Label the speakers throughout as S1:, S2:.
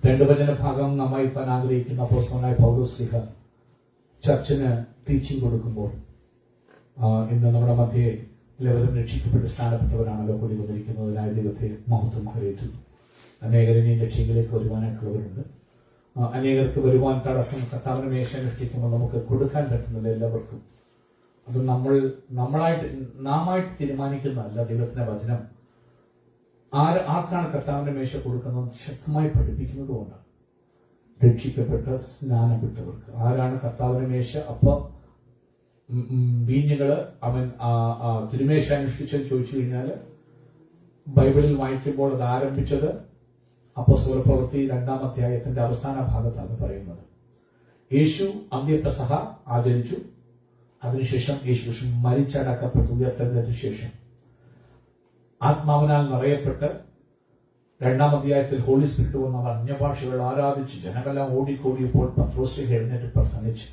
S1: രണ്ട് വചന ഭാഗം നന്നായി താൻ ആഗ്രഹിക്കുന്ന അപ്പോസ്തലനായ പൗലോസ് ശ്ലീഹ ചർച്ചിന് ടീച്ചിങ് കൊടുക്കുമ്പോൾ ഇന്ന് നമ്മുടെ മധ്യേ എല്ലാവരും രക്ഷിക്കപ്പെട്ട് സ്ഥാനപ്പെട്ടവരാണല്ലോ കൂടി വന്നിരിക്കുന്നതിനായ ദൈവത്തെ മഹത്വം കരയേറ്റുന്നു. അനേകരിനെയും രക്ഷയിലേക്ക് വരുവാനായിട്ടുള്ളവരുണ്ട്. അനേകർക്ക് വരുവാൻ തടസ്സം കർത്താവിനെ മേശ അനുഷ്ഠിക്കുമ്പോൾ നമുക്ക് കൊടുക്കാൻ പറ്റുന്നില്ല എല്ലാവർക്കും. അത് നാമായിട്ട് തീരുമാനിക്കുന്നതല്ല. ദൈവത്തിന്റെ വചനം ആർക്കാണ് കർത്താവിന്റെ മേശ കൊടുക്കുന്നത് ശക്തമായി പഠിപ്പിക്കുന്നത് കൊണ്ടാണ്. രക്ഷിക്കപ്പെട്ട് സ്നാനപ്പെട്ടവർക്ക് ആരാണ് കർത്താവിന്റെ മേശ? അപ്പൊ വീഞ്ഞുകള് അവൻ തിരുമേശ അനുഷ്ഠിച്ചെന്ന് ചോദിച്ചു കഴിഞ്ഞാൽ ബൈബിളിൽ വായിക്കുമ്പോൾ അത് ആരംഭിച്ചത് അപ്പോസ്തല പ്രവൃത്തി 2-ാം അധ്യായത്തിന്റെ അവസാന ഭാഗത്താണ് പറയുന്നത്. യേശു അന്ത്യപ്പെസഹ ആചരിച്ചു. അതിനുശേഷം യേശു മരിച്ചടക്കപ്പെട്ടു. ഉയർത്തെഴുന്നതിനു ശേഷം ആത്മാവിനാൽ നിറയപ്പെട്ട് 2-ാം അധ്യായത്തിൽ ഹോളി സ്പിരിറ്റ് വന്ന് അവർ അന്യഭാഷകൾ ആരാധിച്ച് ജനങ്ങളെല്ലാം ഓടിക്കൂടിയപ്പോൾ പത്രോസ് എഴുന്നേറ്റ് പ്രസംഗിച്ചു.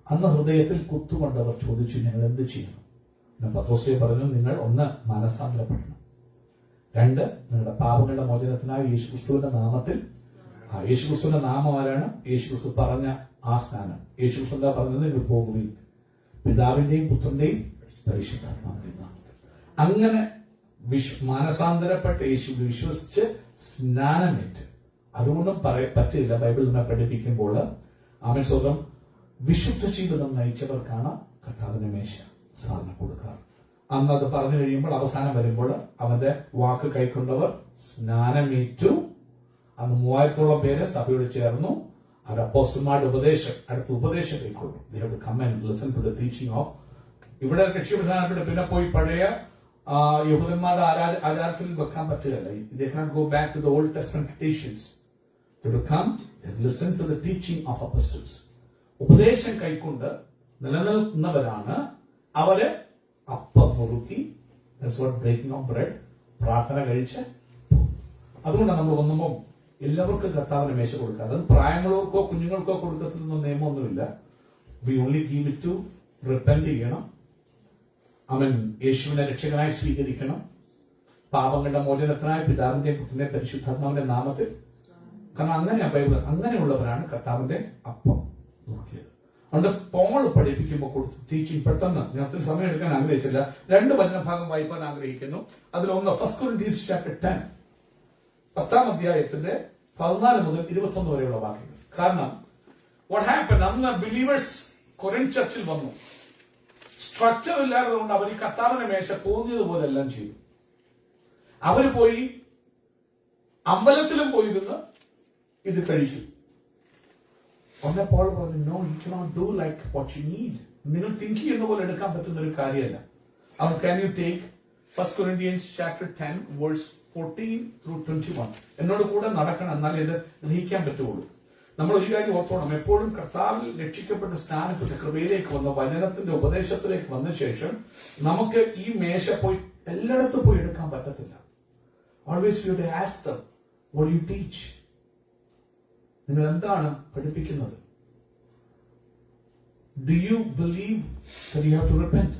S1: അന്ന് ഹൃദയത്തിൽ കുത്തുകൊണ്ടവർ ചോദിച്ചു, ഞങ്ങൾ എന്ത് ചെയ്യണം? പത്രോസ് പറഞ്ഞു, നിങ്ങൾ ഒന്ന് മനസ്സാന്തരപ്പെടണം, 2 നിങ്ങളുടെ പാപങ്ങളുടെ മോചനത്തിനായി യേശുക്രിസ്തുവിന്റെ നാമത്തിൽ. യേശുക്രിസ്തുവിന്റെ നാമം ആരാണ്? യേശുക്രിസ്തു പറഞ്ഞ ആ സ്നാനം. യേശുക്രിസ്തു എന്താ പറഞ്ഞത്? നിങ്ങൾ പോകുവിൻ പിതാവിന്റെയും പുത്രന്റെയും പരിശുദ്ധാത്മാവിന്റെയും നാമത്തിൽ. അങ്ങനെ മാനസാന്തരപ്പെട്ട് യേശു വിശ്വസിച്ച് സ്നാനമേറ്റ്. അതുകൊണ്ടും പറ്റില്ല. ബൈബിൾ നമ്മെ പഠിപ്പിക്കുമ്പോൾ ആമേൻ സ്വതം വിശുദ്ധ ജീവിതം നയിച്ചവർക്കാണ് കർത്താവിന്റെ മേശ സാധനം കൊടുക്കാറ്. അന്ന് അത് പറഞ്ഞു കഴിയുമ്പോൾ അവസാനം വരുമ്പോൾ അവന്റെ വാക്ക് കൈക്കൊണ്ടവർ സ്നാനമേറ്റു. അന്ന് 3000-ഓളം പേര് സഭയോട് ചേർന്നു. അത് അപ്പോസ്തലന്മാരുടെ ഉപദേശം, അടുത്ത ഉപദേശം കൈക്കൊള്ളു. They have to come and listen to the teaching of. ഇവിടെ രക്ഷപ്രധാനപ്പെട്ട് പിന്നെ പോയി പഴയ യഹൂദന്മാരുടെ ആചാരത്തിൽ വെക്കാൻ പറ്റുകയല്ല. They cannot go back to the Old Testament traditions. They will come and listen to the teaching of apostles. ഉപദേശം കൈക്കൊണ്ട് നിലനിൽക്കുന്നവരാണ്. അവര് അപ്പം മുറുക്കി ബ്രേക്കിംഗ് ഓഫ് ബ്രെഡ് പ്രാർത്ഥന കഴിച്ച്. അതുകൊണ്ടാണ് നമ്മൾ ഒന്നുമ്പോൾ എല്ലാവർക്കും കർത്താവിന് മേശ കൊടുക്കാറ്. അത് പ്രായമുള്ളവർക്കോ കുഞ്ഞുങ്ങൾക്കോ കൊടുക്കത്തിനൊന്നും നിയമമൊന്നുമില്ല. We only give it to repent ചെയ്യണം. അവൻ യേശുവിനെ രക്ഷകനായി സ്വീകരിക്കണം. പാപങ്ങളുടെ മോചനത്തിനായി പിതാവിന്റെയും പുത്രന്റെയും പരിശുദ്ധാത്മാവിന്റെ നാമത്തിൽ. കാരണം അങ്ങനെയുള്ളവരാണ് കർത്താവിന്റെ അപ്പം നോക്കിയത്. അതുകൊണ്ട് പോൾ പഠിപ്പിക്കുമ്പോൾ ടീച്ചിങ് പെട്ടെന്ന് ഞാൻ ഒത്തിരി സമയം എടുക്കാൻ ആഗ്രഹിച്ചില്ല. 2 വചനഭാഗം വായിക്കാൻ ആഗ്രഹിക്കുന്നു. അതിലൊന്ന് 1 Corinthians chapter 10, 10-ാം അധ്യായത്തിന്റെ 14 മുതൽ 21 വരെയുള്ള വാക്യങ്ങൾ. കാരണം what happened, അന്ന് ബിലീവേഴ്സ് കൊറിന്ത് ചർച്ചിൽ വന്നു. സ്ട്രക്ചർ ഇല്ലാത്തത് കൊണ്ട് അവർ ഈ കർത്താവിന്റെ മേശ തോന്നിയതുപോലെ എല്ലാം ചെയ്തു. അവര് പോയി അമ്പലത്തിലും പോയിരുന്ന് ഇത് കഴിച്ചു. ഒന്ന് പോൾ പറഞ്ഞു, no, you cannot do like what you need. നിങ്ങൾ തിങ്ക് ചെയ്യുന്ന പോലെ എടുക്കാൻ പറ്റുന്ന ഒരു കാര്യമല്ല. അവൻ can you take 1 Corinthians chapter 10 verse 14 through 21. എന്നോട് കൂടെ നടക്കണം, എന്നാലേ ഇത് ഗ്രഹിക്കാൻ പറ്റുള്ളൂ. നമ്മൾ ഒരു കാര്യം ഓർത്തോണം, എപ്പോഴും കർത്താവിൽ രക്ഷിക്കപ്പെട്ട സ്നാനത്തിന്റെ കൃപയിലേക്ക് വന്ന വചനത്തിന്റെ ഉപദേശത്തിലേക്ക് വന്ന ശേഷം നമുക്ക് ഈ മേശ പോയി എല്ലായിടത്തും പോയി എടുക്കാൻ പറ്റത്തില്ല. Always you ask them, what you teach? നിങ്ങൾ എന്താണ് പഠിപ്പിക്കുന്നത്? Do you believe that you have to repent?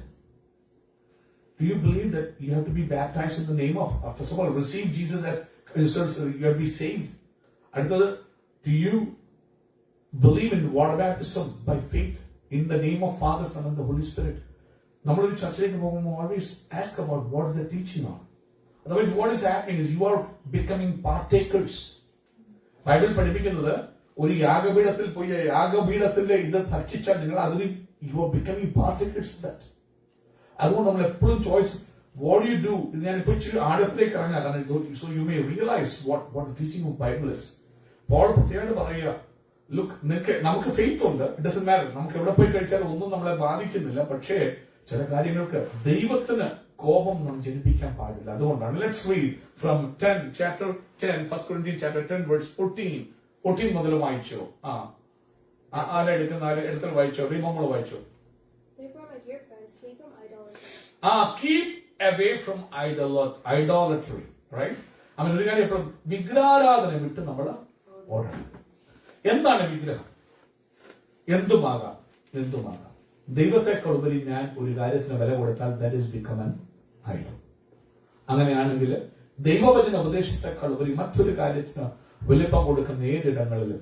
S1: Do you believe that you have to be baptized in the name of, first of all, receive Jesus as you have to be saved? அடுத்தது, do you believe in water baptism by faith in the name of Father, Son and the Holy Spirit? നമ്മളൊരു ചർച്ചയിലേക്ക് പോകുമ്പോൾ always ask about what is the teaching on. Otherwise what is happening is you are becoming partakers. Bible പഠിപ്പിക്കുന്നത് ഒരു യാഗപീഠത്തിൽ പോയി യാഗപീഠത്തിന്റെ ഇത് ഭക്ഷിച്ചാൽ നിങ്ങൾ അതിന് you are becoming partakers in that. അതുകൊണ്ട് നമ്മൾ എപ്പോഴും ചോയ്സ് വാട്ട് യു ഡു. ഇത് ഞാൻ ഇപ്പൊ ഇച്ചിരി ആഴത്തിലേക്ക് ഇറങ്ങാം, കാരണം so you may realise what the teaching of Bible is. Paul പ്രത്യേകം പറയുക, ലുക്ക്, നമുക്ക് ഫെയ്ത്ത് ഉണ്ട്, ഇറ്റ് ഡസന്റ് മാറ്റർ, നമുക്ക് എവിടെ പോയി കഴിച്ചാലും ഒന്നും നമ്മളെ ബാധിക്കുന്നില്ല. പക്ഷേ ചില കാര്യങ്ങൾക്ക് ദൈവത്തിന് കോപം നാം ജനിപ്പിക്കാൻ പാടില്ല. അതുകൊണ്ടാണ്. Let's read from 10 1 Corinthians chapter 10 verse 14 മുതൽ വായിച്ചോ. ആരെ എടുക്കൽ വായിച്ചോ? റീമോൾ വായിച്ചോ. Keep away from idolatry, right? അങ്ങനെ ഒരു കാര്യം എപ്പോഴും വിഗ്രഹാരാധന വിട്ട് നമ്മൾ ഓടണം. എന്താണ് വിഗ്രഹം? എന്തുമാകാം. ദൈവത്തെക്കാൾ ഉപരി ഞാൻ ഒരു കാര്യത്തിന് വില കൊടുത്താൽ that is become an idol. അങ്ങനെയാണെങ്കിൽ ദൈവവചന ഉപദേശത്തെക്കാൾ ഉപരി മറ്റൊരു കാര്യത്തിന് വലിപ്പം കൊടുക്കുന്ന ഏതിടങ്ങളിലും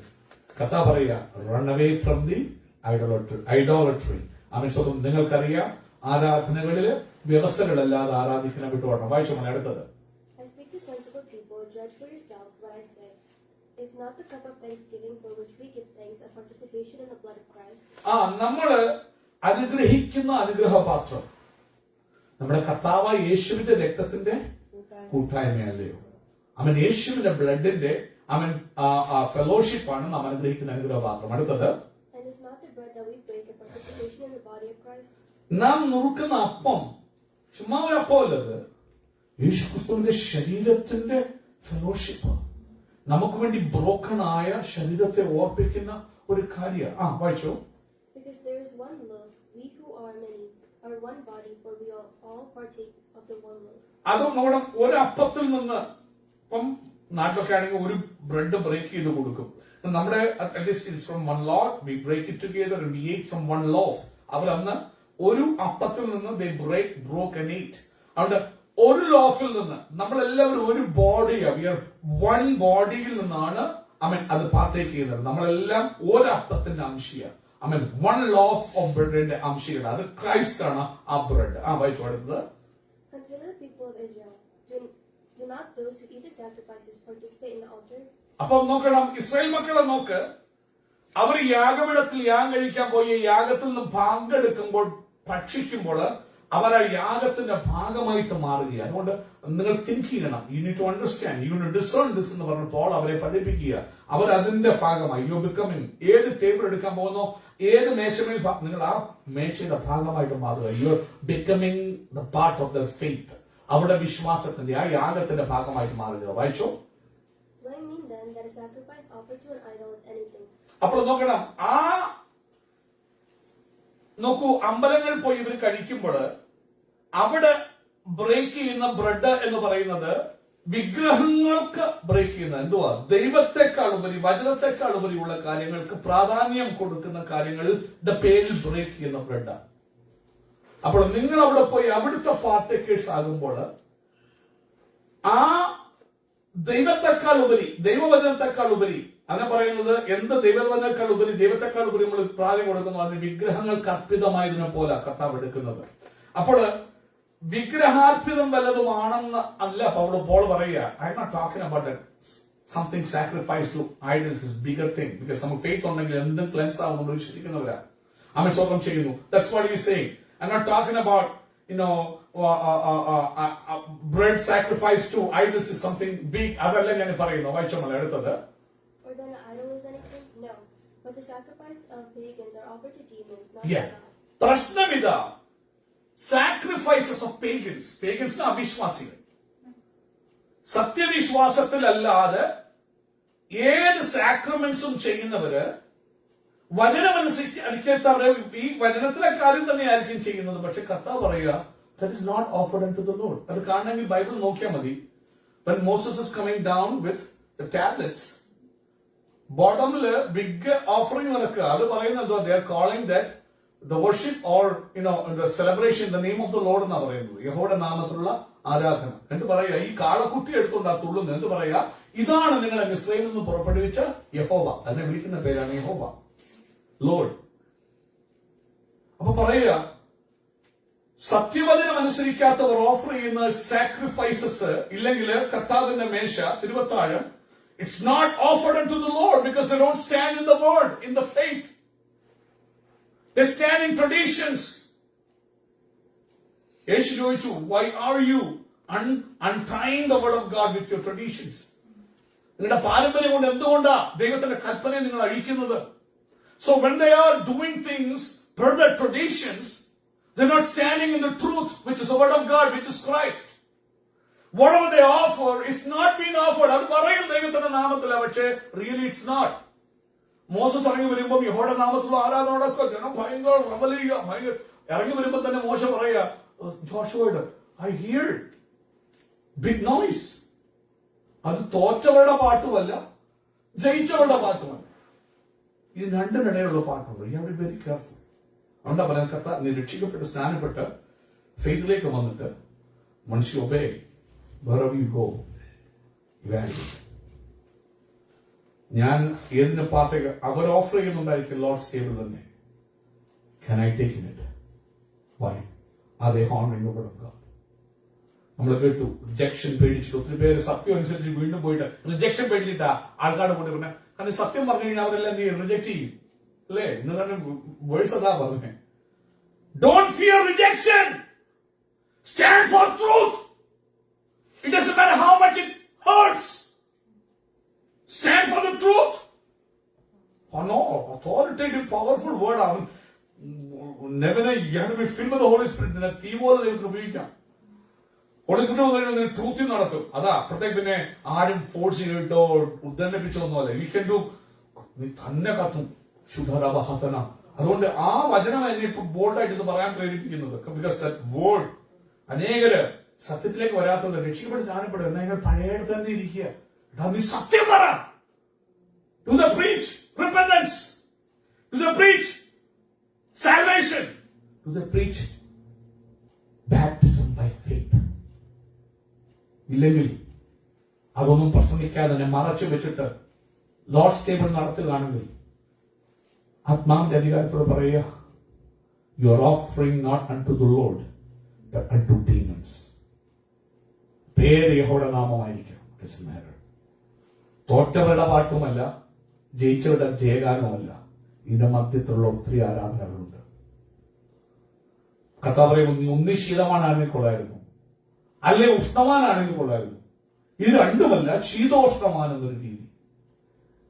S1: കഥ പറയുക, റൺ അവേ ഫ്രം ദി ഐഡോളട്രി. ആമേൻ. സ്വന്തം നിങ്ങൾക്കറിയാം, ആരാധനകളില് വ്യവസ്ഥകളല്ലാതെ ആരാധിക്കുന്ന വിട്ടുപോകണം. വായിച്ചു മോനെ അടുത്തത്.
S2: I speak to sensible people, judge for yourselves what I say. Is not the cup of thanksgiving for which we give thanks a participation in the blood of Christ?
S1: നമ്മള് അനുഗ്രഹിക്കുന്ന അനുഗ്രഹപാത്രം നമ്മുടെ കർത്താവായ യേശുവിന്റെ രക്തത്തിന്റെ കൂട്ടായ്മയല്ലയോ? അവൻ യേശുവിന്റെ ബ്ലഡിന്റെ അവൻ ഫെലോഷിപ്പ് ആണ് നാം അനുഗ്രഹിക്കുന്ന അനുഗ്രഹപാത്രം. അടുത്തത്,
S2: And is not the bread that we break a participation in the body of Christ?
S1: നാം നുറുക്കുന്ന അപ്പം ചുമ്മാ ഒരു അപ്പമല്ലത്, യേശു ക്രിസ്തുവിന്റെ ശരീരത്തിന്റെ ഫെലോഷിപ്പ്, നമുക്ക് വേണ്ടി ബ്രോക്കൺ ആയ ശരീരത്തെ ഓർപ്പിക്കുന്ന ഒരു കാര്യം. വായിച്ചോ.
S2: Because there is one loaf, we who are many are one body, for we all partake of the one loaf.
S1: അത് നമ്മുടെ ഒരപ്പത്തിൽ നിന്ന്, ഇപ്പം നാട്ടിലൊക്കെ ആണെങ്കിൽ ഒരു ബ്രെഡ് ബ്രേക്ക് ചെയ്ത് കൊടുക്കും. നമ്മുടെ from one loaf we break it together and we ate from one loaf. അവരന്ന് ഒരു അപ്പത്തിൽ നിന്ന് ദേ ബ്രോക്ക് ആൻഡ് ഏറ്റ്. അതുകൊണ്ട് ഒരു ലോഫിൽ നിന്ന് നമ്മളെല്ലാവരും ഒരു ബോഡിയാണ്, വി ആർ വൺ ബോഡിയിൽ നിന്നാണ് അത് പാർട്ടേക്ക് ചെയ്യുന്നത്. നമ്മളെല്ലാം ഒരപ്പത്തിന്റെ അംശിയാണ്. വൺ ലോഫ് ഓഫ് ബ്രെഡിന്റെ അംശികൾ, അത് ക്രൈസ്റ്റ് ആണ് ആ ബ്രെഡ്. വായിച്ചു അടുത്തത്.
S2: Consider the people of Israel. Do not those who eat the sacrifices participate in the altar?
S1: അപ്പം നോക്കണം, ഇസ്രായേൽ മക്കളെ നോക്ക്, അവർ യാഗപീഠത്തിൽ യാഗം കഴിക്കാൻ പോയി യാഗത്തിൽ നിന്ന് പങ്കെടുക്കുമ്പോൾ ഭക്ഷിക്കുമ്പോൾ അവർ ആ യാഗത്തിന്റെ ഭാഗമായിട്ട് മാറുകയാണ്. അതുകൊണ്ട് നിങ്ങൾ തിങ്ക് ചെയ്യണം, you need to understand, you need discern this എന്ന് പറഞ്ഞ പോൾ അവരെ പഠിപ്പിക്കുക. അവർ അതിന്റെ ഭാഗമായി, യു ബിക്കമിങ്, ഏത് ടേബിൾ എടുക്കാൻ പോകുന്നോ, ഏത് മേശമേൽ നിങ്ങൾ ആ മേശയുടെ ഭാഗമായിട്ട് മാറുക. You are becoming the part of the faith. അവിടെ വിശ്വാസത്തിന്റെ ആ യാഗത്തിന്റെ ഭാഗമായിട്ട് മാറുക. വായിച്ചോ.
S2: Do I mean then that a sacrifice offered to an idol is anything?
S1: അപ്പോൾ നോക്കണം, നോക്കൂ, അമ്പലങ്ങളിൽ പോയി ഇവർ കഴിക്കുമ്പോൾ അവിടെ ബ്രേക്ക് ചെയ്യുന്ന ബ്രെഡ് എന്ന് പറയുന്നത് വിഗ്രഹങ്ങൾക്ക് ബ്രേക്ക് ചെയ്യുന്ന എന്തുവാ, ദൈവത്തെക്കാൾ ഉപരി, വചനത്തെക്കാൾ ഉപരിയുള്ള കാര്യങ്ങൾക്ക് പ്രാധാന്യം കൊടുക്കുന്ന കാര്യങ്ങളുടെ പേരിൽ ബ്രേക്ക് ചെയ്യുന്ന ബ്രെഡാണ്. അപ്പോൾ നിങ്ങൾ അവിടെ പോയി അവിടുത്തെ പാർട്ടേക്കേഴ്സ് ആകുമ്പോൾ ആ ദൈവത്തെക്കാൾ ഉപരി, ദൈവവചനത്തെക്കാൾ ഉപരി, അങ്ങനെ പറയുന്നത് എന്ത് ദൈവവചനത്തെക്കാൾ ഉപരി, ദൈവത്തെക്കാൾ ഉപരി നമ്മൾ പ്രാധാന്യം കൊടുക്കുന്നു, അതിന് വിഗ്രഹങ്ങൾക്ക് അർപ്പിതമായതിനെ പോലെ കർത്താവ് എടുക്കുന്നത്. അപ്പോൾ വിഗ്രഹാർപ്പിതം വല്ലതുമാണെന്ന് അല്ല പോൾ പറയുക. I'm not talking about something sacrifice to idols is bigger thing. Because നമുക്ക് ഫെയ്ത്ത് ഉണ്ടെങ്കിൽ എന്തും ക്ലെൻസ് ആവും നമ്മൾ വിശ്വസിക്കുന്നവരാ. ആമേൻ. സ്തോത്രം ചെയ്യുന്നു. That's what you saying. I'm not talking about bread sacrifice to idols is something big. അതല്ല ഞാൻ പറയുന്നു. വായിച്ചോളൂ അടുത്തത്.
S2: Or then an idol is anything? No. But the sacrifice of pagans are offered to demons, not
S1: Yeah.
S2: to God.
S1: പ്രശ്നം ഇതാ, sacrifices of pagans, pagans അവിശ്വാസികൾ, സത്യവിശ്വാസത്തിലല്ലാതെ ഏത് സാക്രമെന്റ്സും ചെയ്യുന്നവര് വചനമനുസരിക്കാത്തവരെ ഈ വചനത്തിലെ കാര്യം തന്നെയായിരിക്കും ചെയ്യുന്നത്. പക്ഷെ കർത്താവ് പറയുക, that is not offered unto the Lord. അത് കാണണമെങ്കിൽ ബൈബിൾ നോക്കിയാൽ മതി. When Moses is coming down with the tablets, ബോട്ടമില് ബിഗ് ഓഫറിംഗ് നടക്കുക. അത് പറയുന്നത് they are calling that the worship or the celebration in the name of the Lord എന്നാ പറയുന്നത്, യഹോവയുടെ നാമത്തിലുള്ള ആരാധന. എന്നിട്ട് പറയുക, ഈ കാളക്കുട്ടി എടുത്തുകൊണ്ട് ആ തുള്ളുന്നു. എന്നിട്ട് പറയുക, ഇതാണ് നിങ്ങളെ മിസ്രൈമിൽ നിന്ന് പുറപ്പെടുവിച്ച യഹോവ. അതിനെ വിളിക്കുന്ന പേരാണ് യഹോവ, ലോർഡ്. അപ്പൊ പറയുക, സത്യവചനം അനുസരിക്കാത്തവർ ഓഫർ ചെയ്യുന്ന സാക്രിഫൈസസ് ഇല്ലെങ്കിൽ കർത്താവിന്റെ മേശ, തിരുവത്താഴം, it's not offered unto the Lord because they don't stand in the word, in the faith. They stand in traditions. യേശു ചോദിച്ചു, why are you untying the word of God with your traditions? നിങ്ങളുടെ പാരമ്പര്യം കൊണ്ട് എന്തുകൊണ്ടാ ദൈവത്തിന്റെ കൽപ്പനയെ നിങ്ങൾ അഴിക്കുന്നത്? So when they are doing things per their traditions, they're not standing in the truth, which is the word of God, which is Christ. Whatever they offer is not being offered. അത് പറയും ദൈവത്തിന്റെ നാമത്തില, പക്ഷേ really it's not. മോശ ഇറങ്ങി വരുമ്പോൾ യഹോവയുടെ നാമത്തിലുള്ള ആരാധന നടക്കുക, ജനം ഭയങ്കര റവൽ ചെയ്യുക, ഭയങ്കര ഇറങ്ങി വരുമ്പോൾ തന്നെ മോശ പറയുക, ജോഷുവോട്, ഐ ഹിയർ ബിഗ് നോയ്സ്. അത് തോറ്റവരുടെ പാട്ടുമല്ല, ജയിച്ചവരുടെ പാട്ടുമല്ല, ഇത് രണ്ടിനിടയിലുള്ള പാട്ടുണ്ട്. You have to be very careful. അതുകൊണ്ടാ പറയാൻ, കർത്താവ് നീ രക്ഷിക്കപ്പെട്ട് സ്നാനപ്പെട്ട് ഫെയ്ത്തിലേക്ക് വന്നിട്ട് once you obey, wherever you go, evaluate. ഞാൻ ഏതിന് പാർട്ടേക്ക് അവർ ഓഫർ ചെയ്യുന്നുണ്ടായിരിക്കും ലോർഡ്സ് ടേബിൾ തന്നെ. Can I take in it? Why? Are they honoring the word of God? നമ്മൾ കേട്ടു റിജക്ഷൻ പേടിച്ചിട്ട് ഒത്തിരി പേര് സത്യം അനുസരിച്ച് വീണ്ടും പോയിട്ട് റിജക്ഷൻ പേടിച്ചിട്ടാ ആൾക്കാരുടെ കൂടെ പിന്നെ കാരണം സത്യം പറഞ്ഞു കഴിഞ്ഞാൽ അവരെല്ലാം എന്ത് ചെയ്യും? റിജക്ട് ചെയ്യും അല്ലേ? ഇന്ന് തന്നെ വേഴ്സ് അതാ പറഞ്ഞേ. Don't fear rejection. Stand for truth. It doesn't matter how much it hurts. Stand for the truth. Oh no, authoritative, powerful word. Never you have to be filled with the Holy Spirit. നിന്നെ തീ പോലെ ദൈവത്തിന് ഉപയോഗിക്കാം. Holy spirit വന്നു ട്രൂത്തിൽ നടത്തും. അതാ പ്രത്യേക പിന്നെ ആരും ഫോഴ്സ് ചെയ്തിട്ടോ ഉദ്ദണ്ഡിപ്പിച്ചോ ഒന്നുമല്ല. You can do. നീ തന്നെ കത്തും ശുദ്ധരവഹതന. അതുകൊണ്ട് ആ വചനം എന്നെ ഇപ്പൊ ബോൾഡായിട്ട് ഇത് പറയാൻ പ്രേരിപ്പിക്കുന്നത്. ബിക്കോസ് ദാറ്റ് വേർഡ് അനേകര് സത്യത്തിലേക്ക് വരാത്തത് രക്ഷിക്കപ്പെട്ട് സ്ഥാനപ്പെടും. എന്നാൽ നിങ്ങൾ പഴയ തന്നെ ഇരിക്കുക. നീ സത്യം പറ. To the preach repentance, to the preach salvation, to the preach baptism by faith. ഇല്ലെങ്കിൽ അതൊന്നും പ്രസംഗിക്കാതെ തന്നെ മറച്ചു വെച്ചിട്ട് ലോർഡ്സ് ടേബിൾ നടത്തുകയാണെങ്കിൽ ആത്മാവിന്റെ അധികാരത്തോട് പറയുക, you are offering not unto the Lord but unto demons. പേര് യഹോവയുടെ നാമമായിരിക്കണം. തോറ്റവരുടെ പാട്ടുമല്ല, ജയിച്ചവരുടെ ജയഗാനവുമല്ല. ഇതിന്റെ മധ്യത്തിലുള്ള ഒത്തിരി ആരാധനകളുണ്ട്. കർത്താവ് പറയുമ്പോൾ നീ ഒന്നി ശീതമാനാണെങ്കിൽ കൊള്ളായിരുന്നു, അല്ലെ ഉഷ്ണവാനാണെങ്കിൽ കൊള്ളായിരുന്നു. ഇത് രണ്ടുമല്ല, ശീതോഷ്ണമാൻ എന്നൊരു രീതി.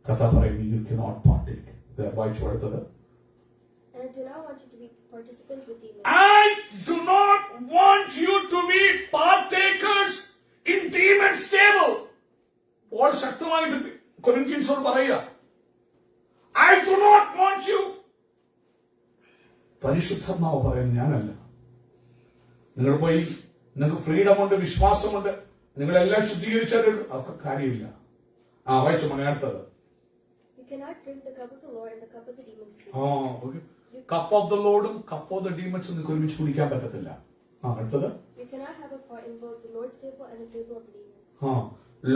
S1: കർത്താവ് പറയുമ്പോൾ യു കനോട്ട് പാർട്ടേക്ക്. വായിച്ചു അടുത്തത്.
S2: I do not want you to be participants with demons.
S1: I do not want you to be partakers in demons' table. All ശക്തമായിട്ട് കൊരിന്ത്യൻസോട് പറയുക, I do not want you. പരിശുദ്ധാത്മാവ് പറയുന്നത് ഞാനല്ല. നിങ്ങൾ പോയി, നിങ്ങൾക്ക് ഫ്രീഡം ഉണ്ട്, വിശ്വാസമുണ്ട്, നിങ്ങളെല്ലാം ശുദ്ധീകരിച്ചാലും അവർക്ക് കാര്യമില്ല. വായിച്ചു മലയാളത്തത്.
S2: You cannot drink the cup of the Lord and the cup of the demons too.
S1: Cup of the ലോർഡും കപ്പ് ഓഫ് ദ ഡീമൺസും നിങ്ങൾക്ക് ഒരുമിച്ച് കുടിക്കാൻ പറ്റത്തില്ല. അടുത്തത്.
S2: You cannot have a part in both the Lord's table and the table of the demons.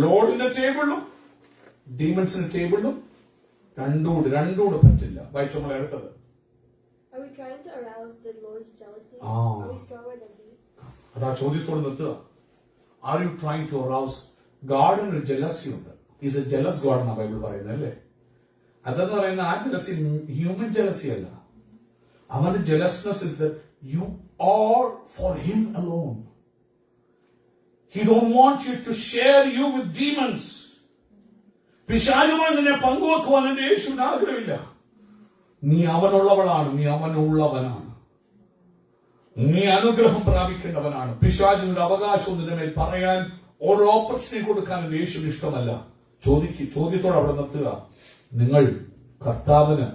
S1: ലോർഡിന്റെ ടേബിളിലും ഡീമൺസിന്റെ ടേബിളിലും രണ്ടൂടെ പറ്റില്ല. വായിച്ചു മലയാളത്തത്.
S2: Are we trying to arouse the Lord's jealousy? Are we stronger than He?
S1: അതാ ചോദ്യത്തോട് നിർത്തുക. Are you trying to arouse? ഗാഡിന് ഒരു jealousy ഉണ്ട്. Is a jealous god എന്നാണ് Bible പറയുന്നത് അല്ലേ? അതെന്ന് പറയുന്ന ആ ജലസി ഹ്യൂമൻ ജലസി അല്ല. അവന്റെ jealousness is that you are for him alone. He don't want you to share you with demons. പിശാചുമായി നിന്നെ പങ്കുവെക്കുവാൻ എന്റെ യേശുവിന് ആഗ്രഹമില്ല. നീ അവനുള്ളവളാണ്, നീ അവനുള്ളവനാണ്, നീ അനുഗ്രഹം പ്രാപിക്കേണ്ടവനാണ്. പിശാചിനൊരു അവകാശവും നിന്റെ മേൽ പറയാൻ ഓരോ ഓപ്പർച്യൂണിറ്റി കൊടുക്കാൻ യേശുവിന് ഇഷ്ടമല്ല. ചോദ്യത്തോടെ അവിടെ നിർത്തുക. നിങ്ങൾ കർത്താവിന്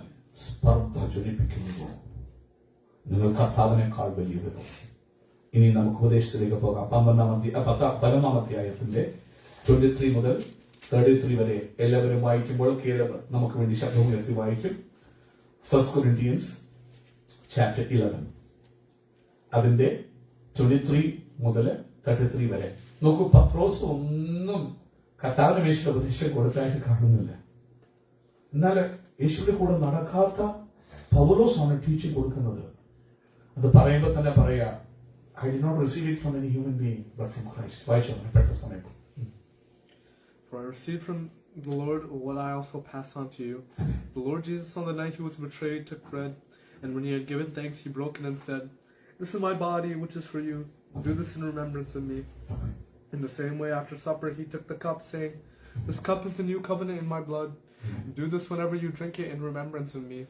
S1: സ്പർദ്ധ ജ്വലിപ്പിക്കുന്നുവോ? നിങ്ങൾ കർത്താവിനേക്കാൾ വലിയവരോ? ഇനി നമുക്ക് ഉപദേശത്തിലേക്ക് പോകാം. 11-ാം അധ്യായത്തിന്റെ 23 മുതൽ 33 വരെ എല്ലാവരും വായിക്കുമ്പോൾ കേരളം നമുക്ക് വേണ്ടി ശബ്ദമുയർത്തി വായിക്കും. 1 Corinthians chapter 11 അതിന്റെ 23 മുതൽ 33 വരെ നോക്കൂ. പത്രോസ് ഒന്നും കർത്താവിന് യേശുവിന്റെ ഉപദേശം കൊടുത്തായിട്ട് കാണുന്നില്ല. എന്നാൽ യേശുവിന്റെ കൂടെ നടക്കാത്ത പൗലോസാണ് ടീച്ചിങ് കൊടുക്കുന്നത്. അത് പറയുമ്പോൾ തന്നെ പറയാ, I did not receive it from any human being but from Christ. വായിച്ചോ പെട്ട സമയത്ത്.
S3: For I received from the Lord what I also pass on to you. The Lord Jesus, on the night he was betrayed, took bread, and when he had given thanks, he broke it and said, "This is my body, which is for you. Do this in remembrance of me." In the same way, after supper, he took the cup, saying, "This cup is the new covenant in my blood. Do this whenever you drink it in remembrance of me.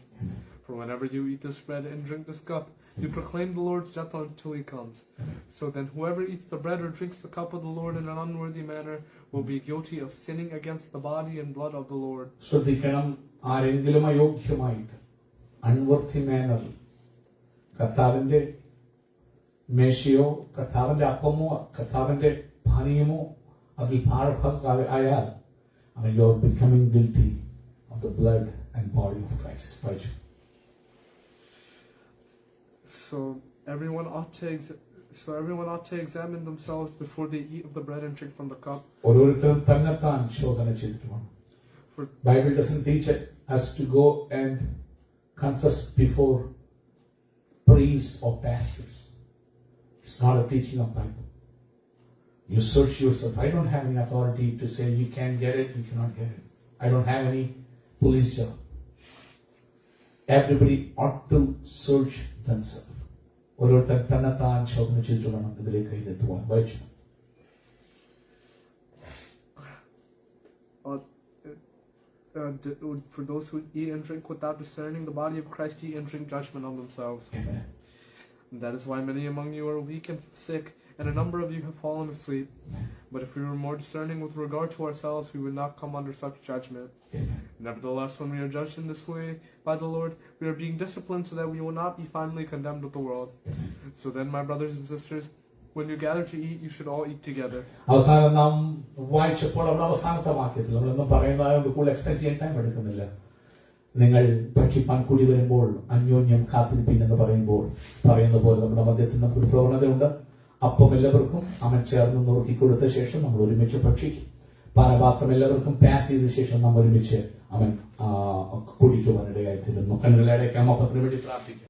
S3: For whenever you eat this bread and drink this cup, you proclaim the Lord's death until he comes. So then whoever eats the bread or drinks the cup of the Lord in an unworthy manner will be guilty of sinning against the body and blood of the Lord."
S1: ശ്രദ്ധിക്കണം. ആരെങ്കിലും അയോഗ്യമായിട്ട് unworthy മാനറിൽ കർത്താവിന്റെ മേശയോ കർത്താവിന്റെ അപ്പമോ കർത്താവിന്റെ പാനീയമോ അതിൽ ഭാഗമായാൽ you are becoming guilty of the blood and body of Christ. Right?
S3: So everyone ought to So everyone ought to examine themselves before they eat of the bread and drink from the cup.
S1: ഓരോരുത്തരും തന്നെത്താൻ ശോധന ചെയ്തിട്ടുമാണ്.
S3: For
S1: Bible doesn't teach us to go and confess before priests or pastors. It's not a teaching of Bible. You search yourself. I don't have any authority to say you can get it, you cannot get it. I don't have any police job. Everybody ought to search themselves. ഓരോരുത്തർ തന്നെത്താൻ ശോധന ചെയ്തിട്ട് വേണം ഇതിലേക്ക് കയ്യിലെത്തുവാൻ. വായിച്ചു.
S3: For those who eat and drink without discerning the body of Christ, eat and drink judgment on themselves.
S1: Amen.
S3: And that is why many among you are weak and sick, and a number of you have fallen asleep. But if we were more discerning with regard to ourselves, we would not come under such judgment.
S1: Amen.
S3: Nevertheless, when we are judged in this way by the Lord, we are being disciplined so that we will not be finally condemned with the world. So then, my brothers and sisters, when you gather to eat, you should all eat together.
S1: അവസാനം നാം വായിച്ചപ്പോൾ അവിടെ അവസാനത്തെ വാക്യത്തിൽ നമ്മളൊന്നും പറയുന്നതായത് കൂടുതൽ expect ചെയ്യാൻ time എടുക്കുന്നില്ല. നിങ്ങൾ ഭക്ഷിപ്പാൻ കൂടി വരുമ്പോൾ അന്യോന്യം കാത്തിരിപ്പീൻ എന്ന് പറയുന്ന പോലെ നമ്മുടെ മധ്യത്തിൽ നമുക്കൊരു പ്രവണതയുണ്ട്. അപ്പം എല്ലാവർക്കും അവൻ ചേർന്ന് നുറുക്കി കൊടുത്ത ശേഷം നമ്മൾ ഒരുമിച്ച് ഭക്ഷിക്കും. പാനപാത്രം എല്ലാവർക്കും പാസ് ചെയ്ത ശേഷം നാം ഒരുമിച്ച് അവൻ കുടിക്കുവാനിടയായി തീരുന്നു. കണ്ണുകളെ അടയ്ക്കാം. അപ്പത്തിന് വേണ്ടി പ്രാർത്ഥിക്കും.